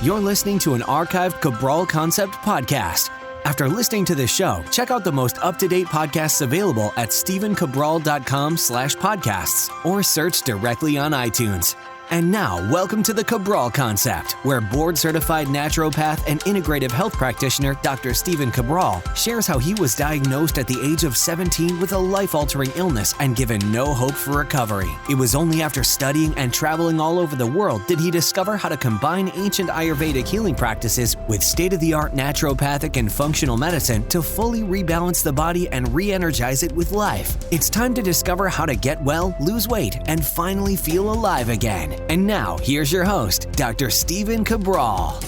You're listening to an archived Cabral Concept podcast. After listening to this show, check out the most up-to-date podcasts available at stephencabral.com/podcasts or search directly on iTunes. And now, welcome to the Cabral Concept, where board-certified naturopath and integrative health practitioner Dr. Stephen Cabral shares how he was diagnosed at the age of 17 with a life-altering illness and given no hope for recovery. It was only after studying and traveling all over the world did he discover how to combine ancient Ayurvedic healing practices with state-of-the-art naturopathic and functional medicine to fully rebalance the body and re-energize it with life. It's time to discover how to get well, lose weight, and finally feel alive again. And now, here's your host, Dr. Stephen Cabral.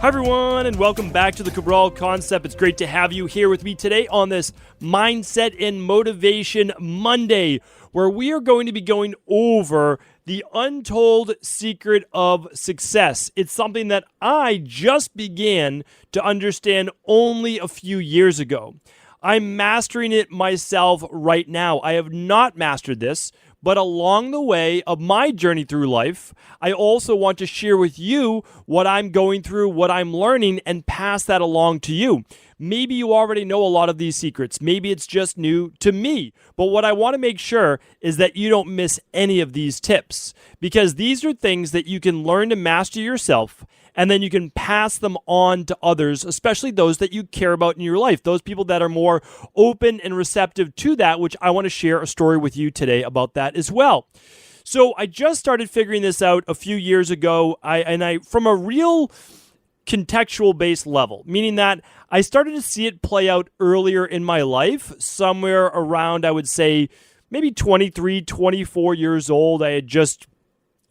Hi, everyone, and welcome back to the Cabral Concept. It's great to have you here with me today on this Mindset and Motivation Monday, where we are going to be going over the untold secret of success. It's something that I just began to understand only a few years ago. I'm mastering it myself right now. I have not mastered this, but along the way of my journey through life, I also want to share with you what I'm going through, what I'm learning, and pass that along to you. Maybe you already know a lot of these secrets. Maybe it's just new to me. But what I want to make sure is that you don't miss any of these tips, because these are things that you can learn to master yourself, and then you can pass them on to others, especially those that you care about in your life, those people that are more open and receptive to that, which I want to share a story with you today about that as well. So I just started figuring this out a few years ago, I from a real contextual based level, meaning that I started to see it play out earlier in my life, somewhere around, I would say, maybe 23, 24 years old. I had just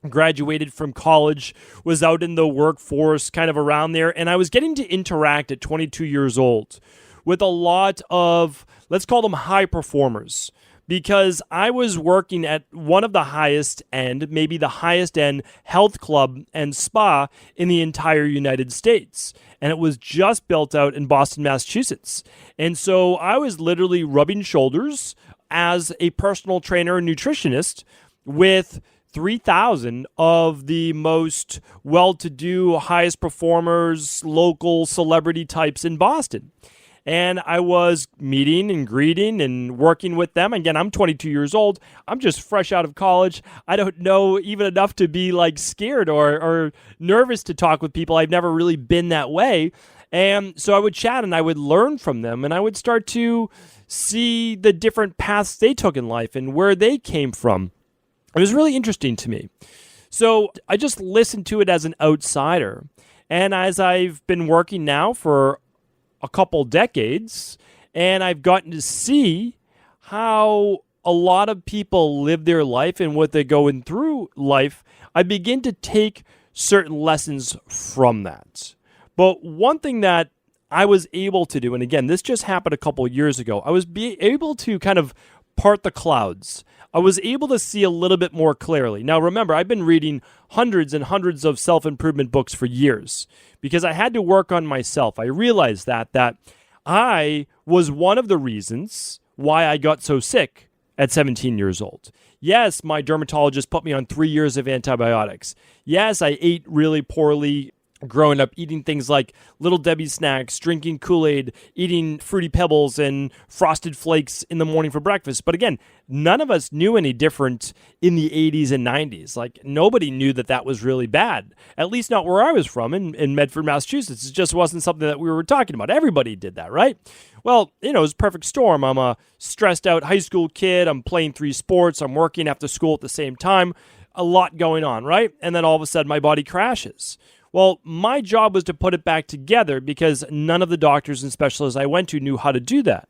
graduated from college, was out in the workforce kind of around there, and I was getting to interact at 22 years old with a lot of, let's call them high performers, because I was working at one of the highest end, maybe the highest end health club and spa in the entire United States. And it was just built out in Boston, Massachusetts. And so I was literally rubbing shoulders as a personal trainer and nutritionist with 3,000 of the most well-to-do, highest performers, local celebrity types in Boston. And I was meeting and greeting and working with them. Again, I'm 22 years old. I'm just fresh out of college. I don't know even enough to be like scared or nervous to talk with people. I've never really been that way. And so I would chat and I would learn from them, and I would start to see the different paths they took in life and where they came from. It was really interesting to me. So I just listened to it as an outsider. And as I've been working now for a couple decades, and I've gotten to see how a lot of people live their life and what they're going through life, I begin to take certain lessons from that. But one thing that I was able to do, and again, this just happened a couple years ago, I was able to kind of part the clouds. I was able to see a little bit more clearly. Now, remember, I've been reading hundreds and hundreds of self-improvement books for years because I had to work on myself. I realized that I was one of the reasons why I got so sick at 17 years old. Yes, my dermatologist put me on 3 years of antibiotics. Yes, I ate really poorly growing up, eating things like Little Debbie snacks, drinking Kool-Aid, eating Fruity Pebbles and Frosted Flakes in the morning for breakfast. But again, none of us knew any different in the 80s and 90s. Like, nobody knew that was really bad, at least not where I was from in Medford, Massachusetts. It just wasn't something that we were talking about. Everybody did that, right? Well, it was a perfect storm. I'm a stressed out high school kid. I'm playing 3 sports. I'm working after school at the same time. A lot going on, right? And then all of a sudden my body crashes. Well, my job was to put it back together because none of the doctors and specialists I went to knew how to do that.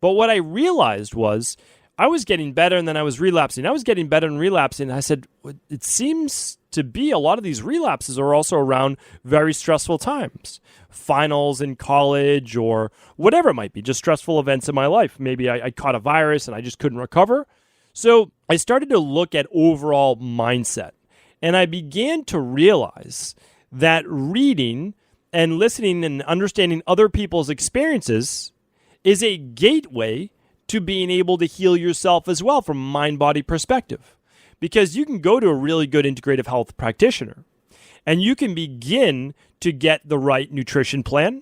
But what I realized was I was getting better and then I was relapsing. I was getting better and relapsing. And I said, it seems to be a lot of these relapses are also around very stressful times. Finals in college or whatever it might be, just stressful events in my life. Maybe I caught a virus and I just couldn't recover. So I started to look at overall mindset. And I began to realize that reading and listening and understanding other people's experiences is a gateway to being able to heal yourself as well from a mind-body perspective. Because you can go to a really good integrative health practitioner And you can begin to get the right nutrition plan,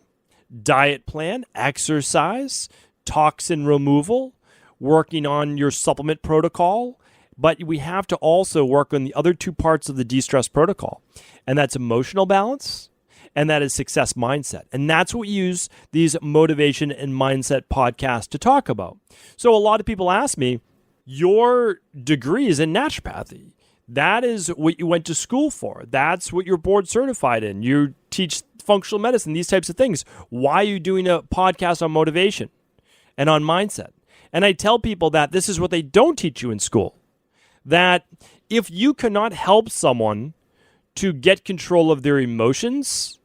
diet plan, exercise, toxin removal, working on your supplement protocol. But we have to also work on the other two parts of the de-stress protocol. And that's emotional balance, and that is success mindset. And that's what we use these motivation and mindset podcasts to talk about. So a lot of people ask me, your degree is in naturopathy. That is what you went to school for. That's what you're board certified in. You teach functional medicine, these types of things. Why are you doing a podcast on motivation and on mindset? And I tell people that this is what they don't teach you in school. That if you cannot help someone to get control of their emotions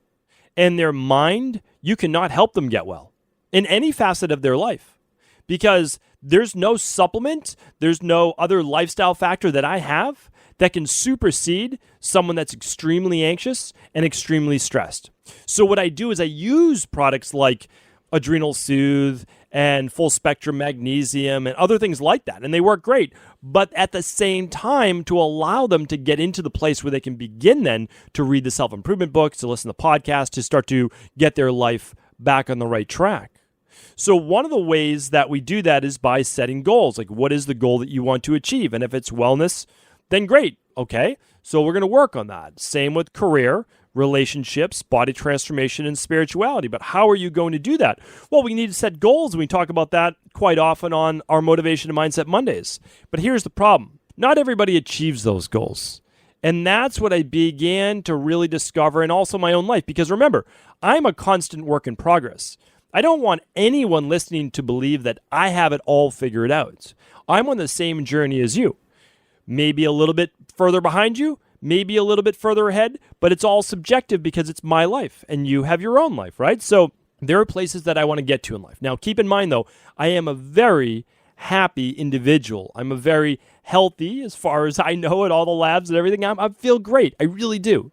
and their mind, you cannot help them get well in any facet of their life. Because there's no supplement, there's no other lifestyle factor that I have that can supersede someone that's extremely anxious and extremely stressed. So what I do is I use products like Adrenal Soothe and Full Spectrum Magnesium and other things like that, and they work great. But at the same time, to allow them to get into the place where they can begin then to read the self-improvement books, to listen to podcasts, to start to get their life back on the right track. So one of the ways that we do that is by setting goals. Like, what is the goal that you want to achieve? And if it's wellness, then great. Okay, so we're going to work on that. Same with career, relationships, body transformation, and spirituality. But how are you going to do that? Well, we need to set goals, and we talk about that quite often on our Motivation and Mindset Mondays. But here's the problem. Not everybody achieves those goals. And that's what I began to really discover, and also my own life. Because remember, I'm a constant work in progress. I don't want anyone listening to believe that I have it all figured out. I'm on the same journey as you. Maybe a little bit further behind you, maybe a little bit further ahead, but it's all subjective because it's my life and you have your own life, right? So there are places that I want to get to in life. Now, keep in mind, though, I am a very happy individual. I'm a very healthy, as far as I know at all the labs and everything. I feel great. I really do.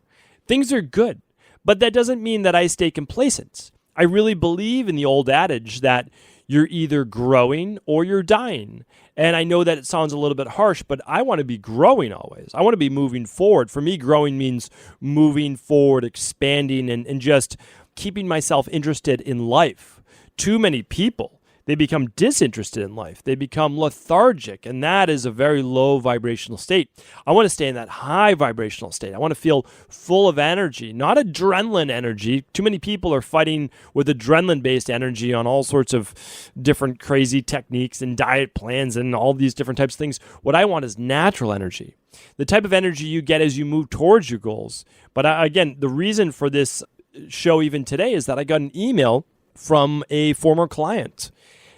Things are good, but that doesn't mean that I stay complacent. I really believe in the old adage that you're either growing or you're dying. And I know that it sounds a little bit harsh, but I want to be growing always. I want to be moving forward. For me, growing means moving forward, expanding, and just keeping myself interested in life. Too many people, they become disinterested in life. They become lethargic, and that is a very low vibrational state. I want to stay in that high vibrational state. I want to feel full of energy, not adrenaline energy. Too many people are fighting with adrenaline-based energy on all sorts of different crazy techniques and diet plans and all these different types of things. What I want is natural energy, the type of energy you get as you move towards your goals. But again, the reason for this show even today is that I got an email from a former client.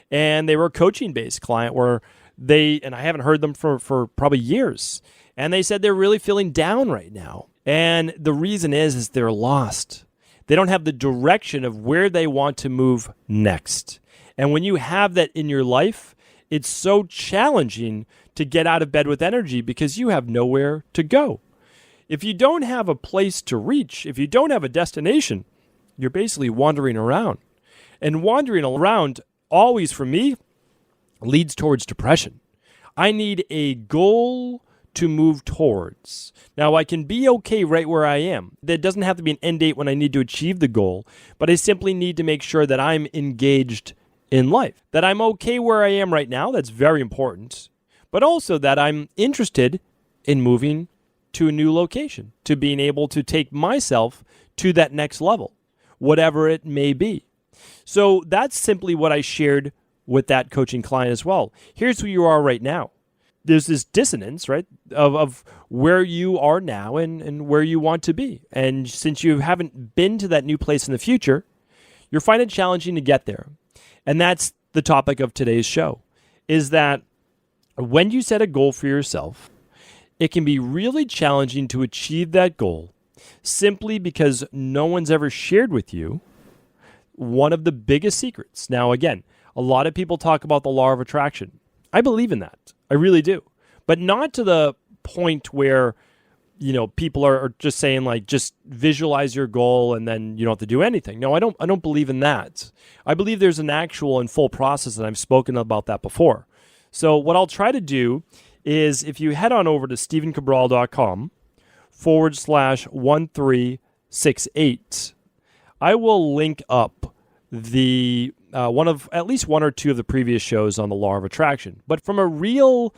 And they were a coaching-based client where and I haven't heard them for probably years. And they said they're really feeling down right now. And the reason is they're lost. They don't have the direction of where they want to move next. And when you have that in your life, it's so challenging to get out of bed with energy because you have nowhere to go. If you don't have a place to reach, if you don't have a destination, you're basically wandering around. And wandering around always, for me, leads towards depression. I need a goal to move towards. Now, I can be okay right where I am. There doesn't have to be an end date when I need to achieve the goal, but I simply need to make sure that I'm engaged in life, that I'm okay where I am right now. That's very important, but also that I'm interested in moving to a new location, to being able to take myself to that next level, whatever it may be. So that's simply what I shared with that coaching client as well. Here's who you are right now. There's this dissonance, right, of where you are now and where you want to be. And since you haven't been to that new place in the future, you're finding it challenging to get there. And that's the topic of today's show, is that when you set a goal for yourself, it can be really challenging to achieve that goal simply because no one's ever shared with you one of the biggest secrets. Now, again, a lot of people talk about the law of attraction. I believe in that. I really do. But not to the point where, people are just saying like, just visualize your goal and then you don't have to do anything. No, I don't believe in that. I believe there's an actual and full process, and I've spoken about that before. So what I'll try to do is if you head on over to stephencabral.com /1368. I will link up the at least one or two of the previous shows on the law of attraction. But from a real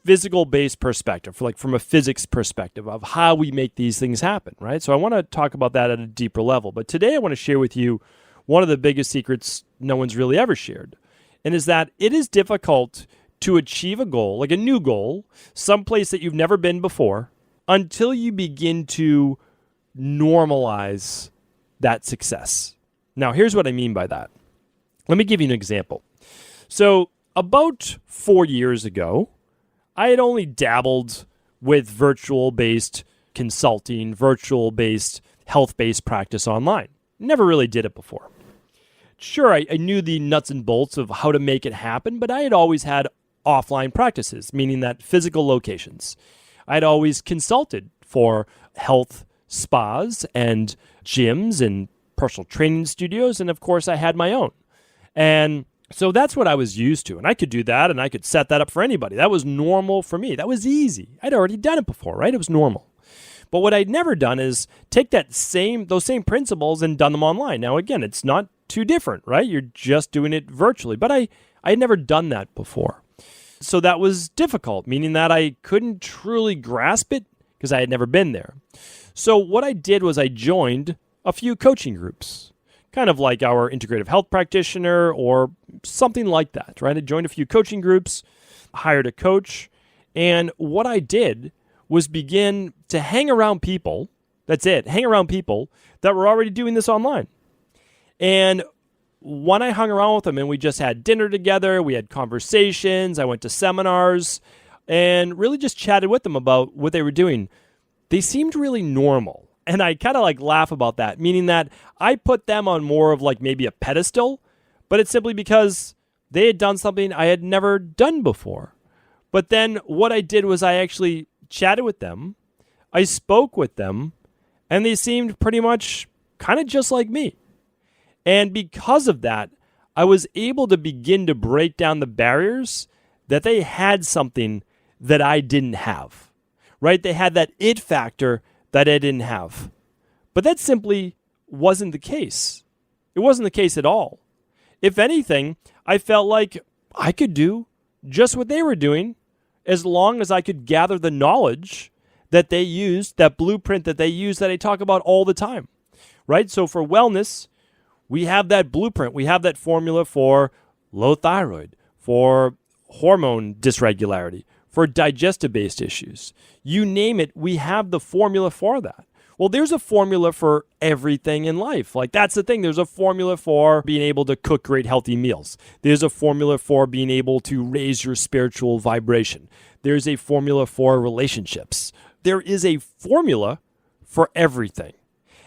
physical-based perspective, from a physics perspective of how we make these things happen, right? So I want to talk about that at a deeper level. But today I want to share with you one of the biggest secrets no one's really ever shared, and is that it is difficult to achieve a goal, like a new goal, someplace that you've never been before, until you begin to normalize that success. Now, here's what I mean by that. Let me give you an example. So about 4 years ago, I had only dabbled with virtual-based consulting, virtual-based health-based practice online. Never really did it before. Sure, I knew the nuts and bolts of how to make it happen, but I had always had offline practices, meaning that physical locations. I'd always consulted for health spas and gyms and personal training studios, and of course I had my own. And so that's what I was used to, and I could do that, and I could set that up for anybody. That was normal for me. That was easy. I'd already done it before, right? It was normal. But what I'd never done is take those same principles and done them online. Now, again, it's not too different, right? You're just doing it virtually. But I had never done that before. So that was difficult, meaning that I couldn't truly grasp it because I had never been there. So what I did was I joined a few coaching groups, kind of like our integrative health practitioner or something like that, right? I joined a few coaching groups, hired a coach, and what I did was begin to hang around people, hang around people that were already doing this online. And when I hung around with them and we just had dinner together, we had conversations, I went to seminars, and really just chatted with them about what they were doing, they seemed really normal. And I kind of laugh about that, meaning that I put them on more of maybe a pedestal, but it's simply because they had done something I had never done before. But then what I did was I actually chatted with them, I spoke with them, and they seemed pretty much kind of just like me. And because of that, I was able to begin to break down the barriers that they had something that I didn't have, right? They had that it factor that I didn't have. But that simply wasn't the case. It wasn't the case at all. If anything, I felt like I could do just what they were doing as long as I could gather the knowledge that they used, that blueprint that they use that I talk about all the time, right? So for wellness, we have that blueprint. We have that formula for low thyroid, for hormone dysregularity, for digestive-based issues. You name it, we have the formula for that. Well, there's a formula for everything in life. That's the thing. There's a formula for being able to cook great, healthy meals. There's a formula for being able to raise your spiritual vibration. There's a formula for relationships. There is a formula for everything.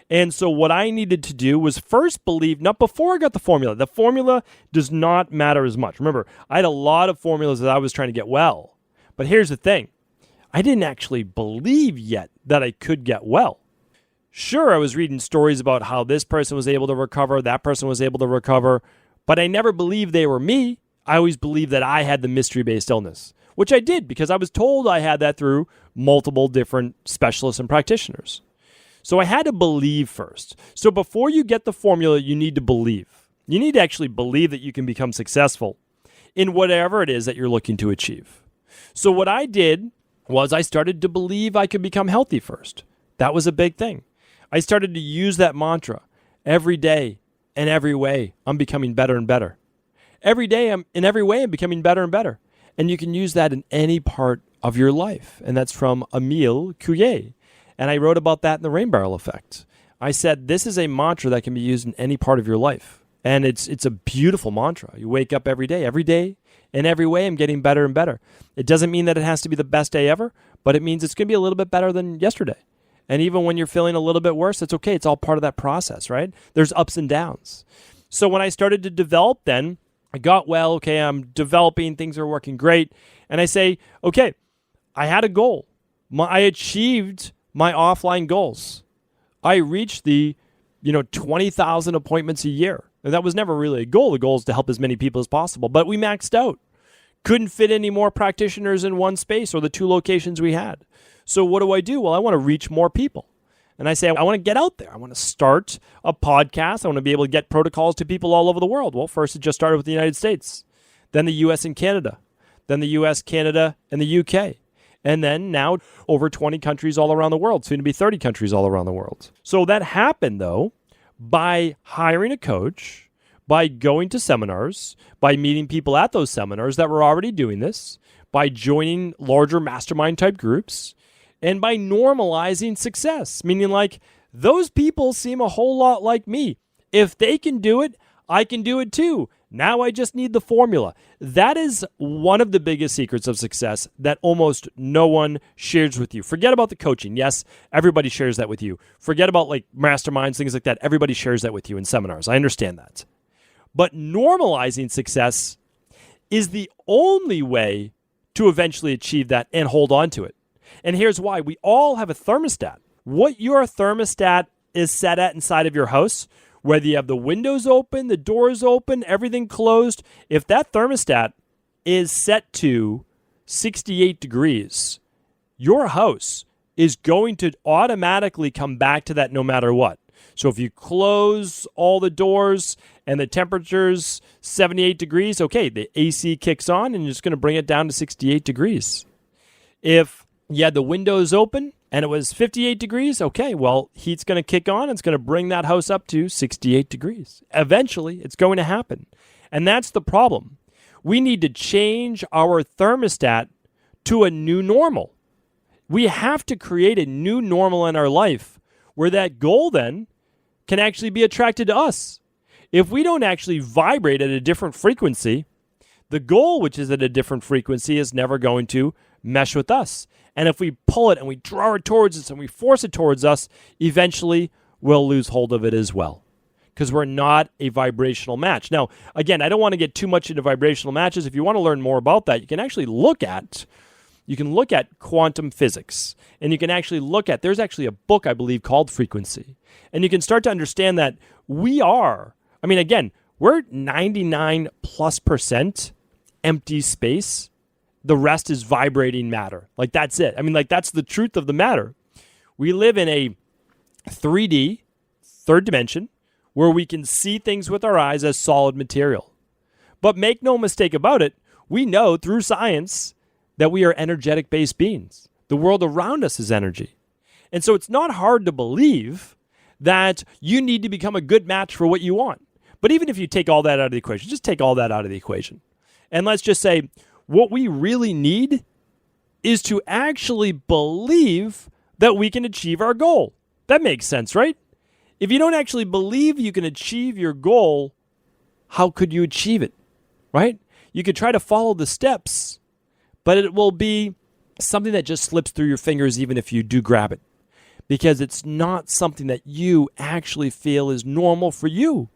And so what I needed to do was first believe, not before I got the formula does not matter as much. Remember, I had a lot of formulas that I was trying to get well. But here's the thing. I didn't actually believe yet that I could get well. Sure, I was reading stories about how this person was able to recover, that person was able to recover, but I never believed they were me. I always believed that I had the mystery-based illness, which I did because I was told I had that through multiple different specialists and practitioners. So I had to believe first. So before you get the formula, you need to believe. You need to actually believe that you can become successful in whatever it is that you're looking to achieve. So what I did was I started to believe I could become healthy first. That was a big thing. I started to use that mantra every day and every way. I'm becoming better and better. Every day, in every way, I'm becoming better and better. And you can use that in any part of your life. And that's from Emile Couillet. And I wrote about that in the Rain Barrel Effect. I said, this is a mantra that can be used in any part of your life. And it's a beautiful mantra. You wake up every day, in every way, I'm getting better and better. It doesn't mean that it has to be the best day ever, but it means it's going to be a little bit better than yesterday. And even when you're feeling a little bit worse, it's okay. It's all part of that process, right? There's ups and downs. So when I started to develop then, I got well, okay, I'm developing, things are working great. And I say, okay, I had a goal. I achieved my offline goals. I reached the 20,000 appointments a year. And that was never really a goal. The goal is to help as many people as possible. But we maxed out Couldn't fit any more practitioners in one space or the 2 locations we had. So what do? Well, I want to reach more people. And I say, I want to get out there. I want to start a podcast. I want to be able to get protocols to people all over the world. Well, first it just started with the United States, then the US and Canada, then the US, Canada, and the UK. And then now over 20 countries all around the world, soon to be 30 countries all around the world. So that happened, though, by hiring a coach, by going to seminars, by meeting people at those seminars that were already doing this, by joining larger mastermind type groups, and by normalizing success, meaning like those people seem a whole lot like me. If they can do it, I can do it too. Now I just need the formula. That is one of the biggest secrets of success that almost no one shares with you. Forget about the coaching. Yes, everybody shares that with you. Forget about like masterminds, things like that. Everybody shares that with you in seminars. I understand that. But normalizing success is the only way to eventually achieve that and hold on to it. And here's why. We all have a thermostat. What your thermostat is set at inside of your house, whether you have the windows open, the doors open, everything closed, if that thermostat is set to 68 degrees, your house is going to automatically come back to that no matter what. So if you close all the doors and the temperature's 78 degrees, okay, the AC kicks on and you're just going to bring it down to 68 degrees. If you had the windows open and it was 58 degrees, okay, well, heat's going to kick on and it's going to bring that house up to 68 degrees. Eventually, it's going to happen. And that's the problem. We need to change our thermostat to a new normal. We have to create a new normal in our life where that goal then can actually be attracted to us. If we don't actually vibrate at a different frequency, the goal, which is at a different frequency, is never going to mesh with us. And if we pull it and we draw it towards us and we force it towards us, eventually we'll lose hold of it as well because we're not a vibrational match. Now, again, I don't want to get too much into vibrational matches. If you want to learn more about that, you can actually look at quantum physics. And you can actually look at, there's actually a book, I believe, called Frequency. And you can start to understand that we're 99+% empty space. The rest is vibrating matter. Like, that's it. That's the truth of the matter. We live in a 3D, third dimension, where we can see things with our eyes as solid material. But make no mistake about it, we know through science that we are energetic-based beings. The world around us is energy. And so it's not hard to believe that you need to become a good match for what you want. But even if you take all that out of the equation, just take all that out of the equation. And let's just say, what we really need is to actually believe that we can achieve our goal. That makes sense, right? If you don't actually believe you can achieve your goal, how could you achieve it, right? You could try to follow the steps, but it will be something that just slips through your fingers even if you do grab it, because it's not something that you actually feel is normal for you.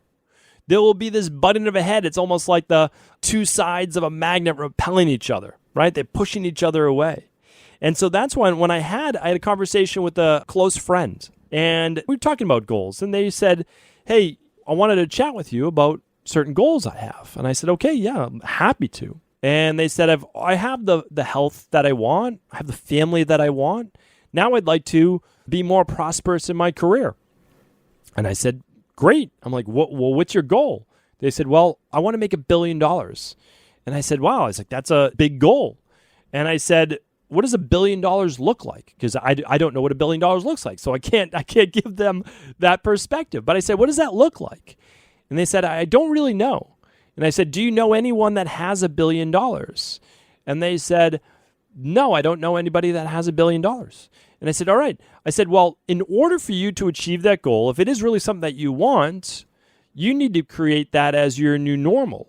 There will be this button of a head. It's almost like the two sides of a magnet repelling each other, right? They're pushing each other away. And so that's when I had a conversation with a close friend, and we were talking about goals, and they said, hey, I wanted to chat with you about certain goals I have. And I said, okay, yeah, I'm happy to. And they said, I have the health that I want. I have the family that I want. Now I'd like to be more prosperous in my career. And I said, great. I'm like, what's your goal? They said, well, I want to make $1 billion. And I said, wow. I was like, that's a big goal. And I said, what does $1 billion look like? Because I don't know what $1 billion looks like. So I can't give them that perspective. But I said, what does that look like? And they said, I don't really know. And I said, do you know anyone that has $1 billion? And they said, no, I don't know anybody that has $1 billion. And I said, all right. I said, well, in order for you to achieve that goal, if it is really something that you want, you need to create that as your new normal.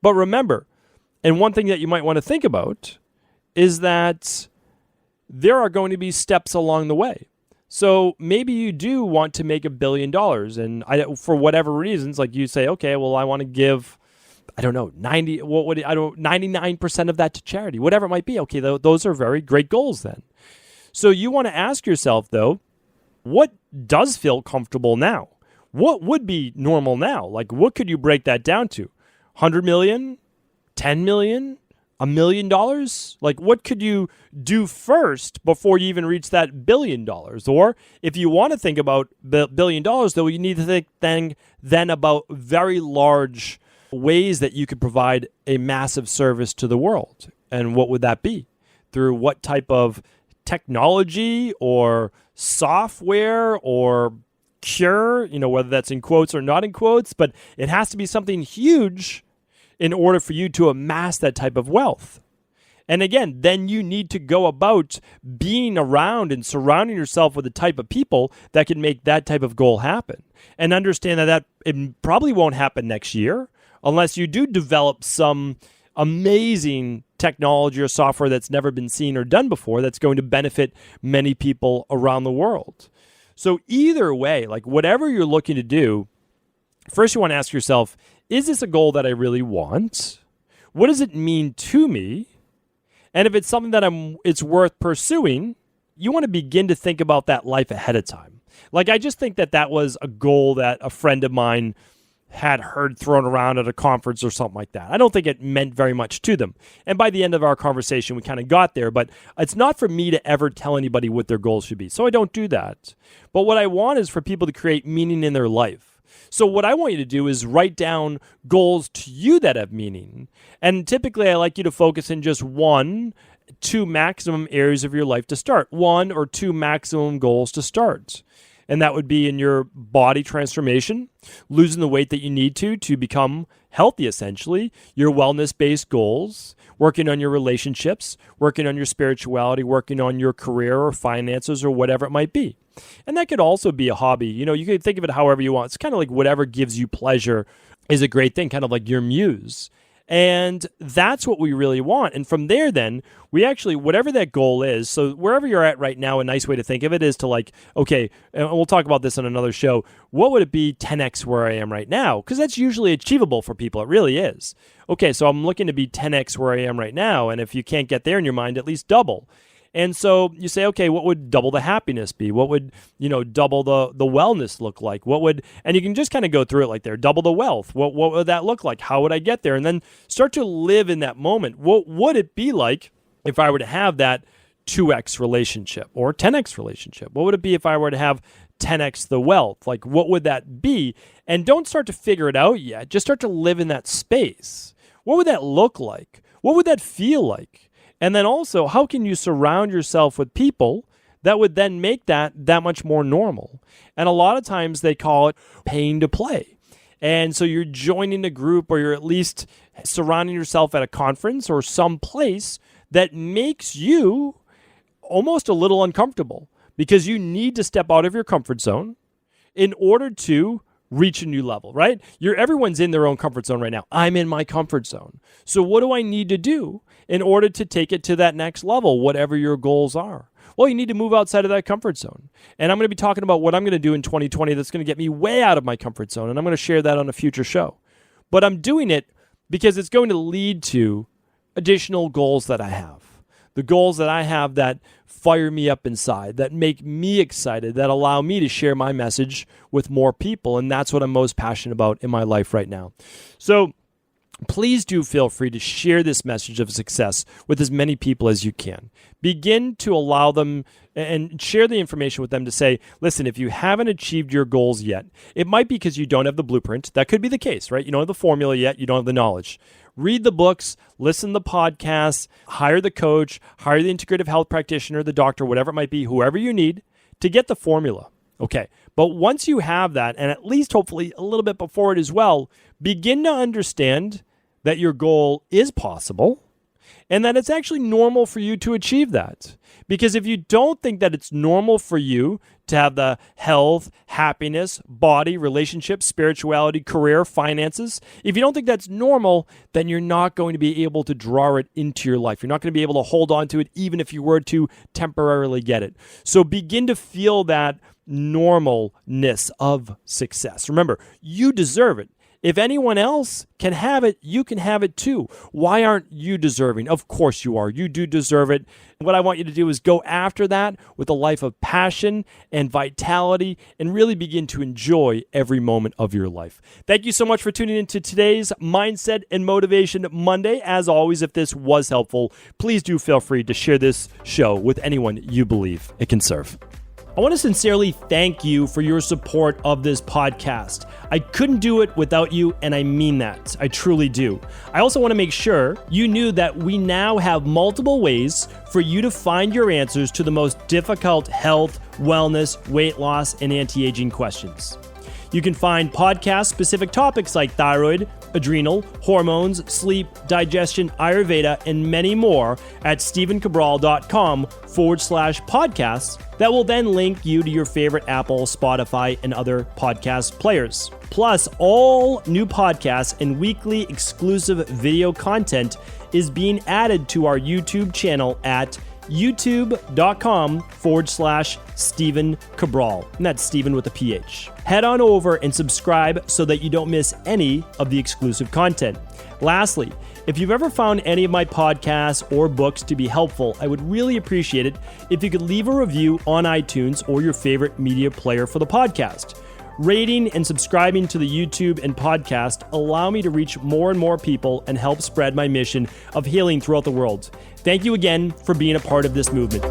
But remember, and one thing that you might want to think about is that there are going to be steps along the way. So maybe you do want to make $1 billion, and for whatever reasons, like you say, okay, well, I want to give, 99% of that to charity, whatever it might be. Okay, those are very great goals then. So you want to ask yourself, though, what does feel comfortable now? What would be normal now? Like, what could you break that down to? 100 million? 10 million? $1 million? Like, what could you do first before you even reach that $1 billion? Or if you want to think about the $1 billion, though, you need to think then about very large ways that you could provide a massive service to the world. And what would that be? Through what type of technology or software or cure, whether that's in quotes or not in quotes, but it has to be something huge in order for you to amass that type of wealth. And again, then you need to go about being around and surrounding yourself with the type of people that can make that type of goal happen. And understand that it probably won't happen next year unless you do develop some amazing technology or software that's never been seen or done before that's going to benefit many people around the world. So either way, like whatever you're looking to do, first you want to ask yourself, is this a goal that I really want? What does it mean to me? And if it's something that it's worth pursuing, you want to begin to think about that life ahead of time. Like, I just think that was a goal that a friend of mine had heard thrown around at a conference or something like that. I don't think it meant very much to them. And by the end of our conversation, we kind of got there, but it's not for me to ever tell anybody what their goals should be. So I don't do that. But what I want is for people to create meaning in their life. So what I want you to do is write down goals to you that have meaning. And typically I like you to focus in just 1-2 maximum areas of your life to start. 1 or 2 maximum goals to start. And that would be in your body transformation, losing the weight that you need to become healthy, essentially, your wellness-based goals, working on your relationships, working on your spirituality, working on your career or finances or whatever it might be. And that could also be a hobby. You could think of it however you want. It's kind of like whatever gives you pleasure is a great thing, kind of like your muse. And that's what we really want. And from there, then, we actually, whatever that goal is, so wherever you're at right now, a nice way to think of it is to like, okay, and we'll talk about this on another show, what would it be 10x where I am right now? Because that's usually achievable for people. It really is. Okay, so I'm looking to be 10x where I am right now. And if you can't get there in your mind, at least double. And so you say, okay, what would double the happiness be? What would, double the wellness look like? And you can just kind of go through it like there, double the wealth. What would that look like? How would I get there? And then start to live in that moment. What would it be like if I were to have that 2x relationship or 10x relationship? What would it be if I were to have 10x the wealth? Like, what would that be? And don't start to figure it out yet. Just start to live in that space. What would that look like? What would that feel like? And then also, how can you surround yourself with people that would then make that much more normal? And a lot of times they call it paying to play. And so you're joining a group or you're at least surrounding yourself at a conference or some place that makes you almost a little uncomfortable because you need to step out of your comfort zone in order to reach a new level, right? Everyone's in their own comfort zone right now. I'm in my comfort zone. So what do I need to do in order to take it to that next level, whatever your goals are? Well, you need to move outside of that comfort zone. And I'm going to be talking about what I'm going to do in 2020 that's going to get me way out of my comfort zone. And I'm going to share that on a future show. But I'm doing it because it's going to lead to additional goals that I have. The goals that I have that fire me up inside, that make me excited, that allow me to share my message with more people. And that's what I'm most passionate about in my life right now. So please do feel free to share this message of success with as many people as you can. Begin to allow them and share the information with them to say, listen, if you haven't achieved your goals yet, it might be because you don't have the blueprint. That could be the case, right? You don't have the formula yet. You don't have the knowledge. Read the books, listen to the podcasts, hire the coach, hire the integrative health practitioner, the doctor, whatever it might be, whoever you need to get the formula. Okay. But once you have that, and at least hopefully a little bit before it as well, begin to understand that your goal is possible and that it's actually normal for you to achieve that. Because if you don't think that it's normal for you to have the health, happiness, body, relationships, spirituality, career, finances, if you don't think that's normal, then you're not going to be able to draw it into your life. You're not going to be able to hold on to it even if you were to temporarily get it. So begin to feel that normalness of success. Remember, you deserve it. If anyone else can have it, you can have it too. Why aren't you deserving? Of course you are. You do deserve it. What I want you to do is go after that with a life of passion and vitality and really begin to enjoy every moment of your life. Thank you so much for tuning into today's Mindset and Motivation Monday. As always, if this was helpful, please do feel free to share this show with anyone you believe it can serve. I want to sincerely thank you for your support of this podcast. I couldn't do it without you, and I mean that. I truly do. I also want to make sure you knew that we now have multiple ways for you to find your answers to the most difficult health, wellness, weight loss, and anti-aging questions. You can find podcast-specific topics like thyroid, adrenal, hormones, sleep, digestion, Ayurveda, and many more at stevencabral.com/podcasts that will then link you to your favorite Apple, Spotify, and other podcast players. Plus, all new podcasts and weekly exclusive video content is being added to our YouTube channel at youtube.com/Stephen Cabral. And that's Stephen with a PH. Head on over and subscribe so that you don't miss any of the exclusive content. Lastly, if you've ever found any of my podcasts or books to be helpful, I would really appreciate it if you could leave a review on iTunes or your favorite media player for the podcast. Rating and subscribing to the YouTube and podcast allow me to reach more and more people and help spread my mission of healing throughout the world. Thank you again for being a part of this movement.